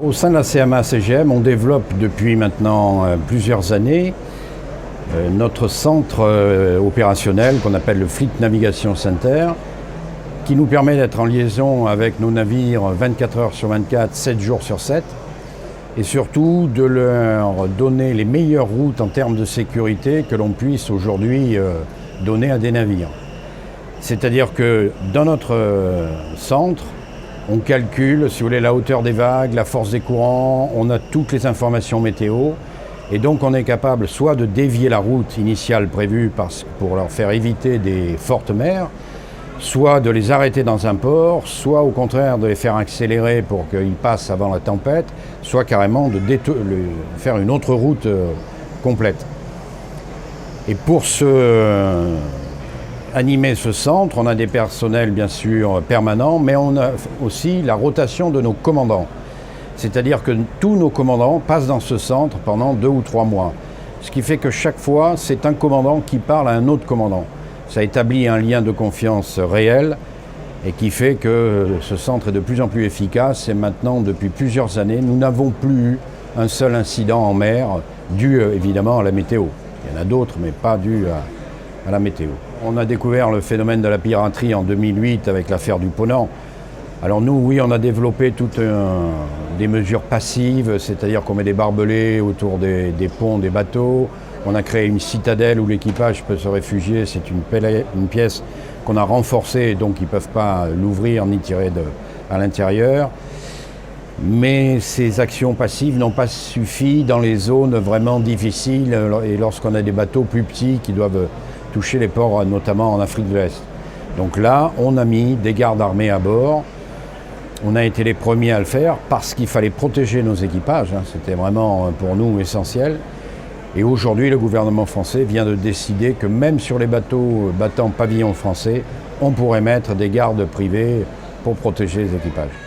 Au sein de la CMA-CGM, on développe depuis maintenant plusieurs années notre centre opérationnel qu'on appelle le Fleet Navigation Center, qui nous permet d'être en liaison avec nos navires 24 heures sur 24, 7 jours sur 7, et surtout de leur donner les meilleures routes en termes de sécurité que l'on puisse aujourd'hui donner à des navires. C'est-à-dire que dans notre centre, on calcule, si vous voulez, la hauteur des vagues, la force des courants, on a toutes les informations météo, et donc on est capable soit de dévier la route initiale prévue pour leur faire éviter des fortes mers, soit de les arrêter dans un port, soit au contraire de les faire accélérer pour qu'ils passent avant la tempête, soit carrément de faire une autre route complète. Et pour animer ce centre, on a des personnels bien sûr permanents, mais on a aussi la rotation de nos commandants. C'est-à-dire que tous nos commandants passent dans ce centre pendant 2 ou 3 mois. Ce qui fait que chaque fois, c'est un commandant qui parle à un autre commandant. Ça établit un lien de confiance réel et qui fait que ce centre est de plus en plus efficace. Et maintenant, depuis plusieurs années, nous n'avons plus eu un seul incident en mer dû évidemment à la météo. Il y en a d'autres, mais pas dû à la météo. On a découvert le phénomène de la piraterie en 2008 avec l'affaire du Ponant. Alors nous, oui, on a développé toutes des mesures passives, c'est-à-dire qu'on met des barbelés autour des ponts, des bateaux. On a créé une citadelle où l'équipage peut se réfugier. C'est une pièce qu'on a renforcée, donc ils ne peuvent pas l'ouvrir ni tirer à l'intérieur. Mais ces actions passives n'ont pas suffi dans les zones vraiment difficiles et lorsqu'on a des bateaux plus petits qui doivent toucher les ports, notamment en Afrique de l'Est. Donc là, on a mis des gardes armés à bord. On a été les premiers à le faire parce qu'il fallait protéger nos équipages. C'était vraiment pour nous essentiel. Et aujourd'hui, le gouvernement français vient de décider que même sur les bateaux battant pavillon français, on pourrait mettre des gardes privés pour protéger les équipages.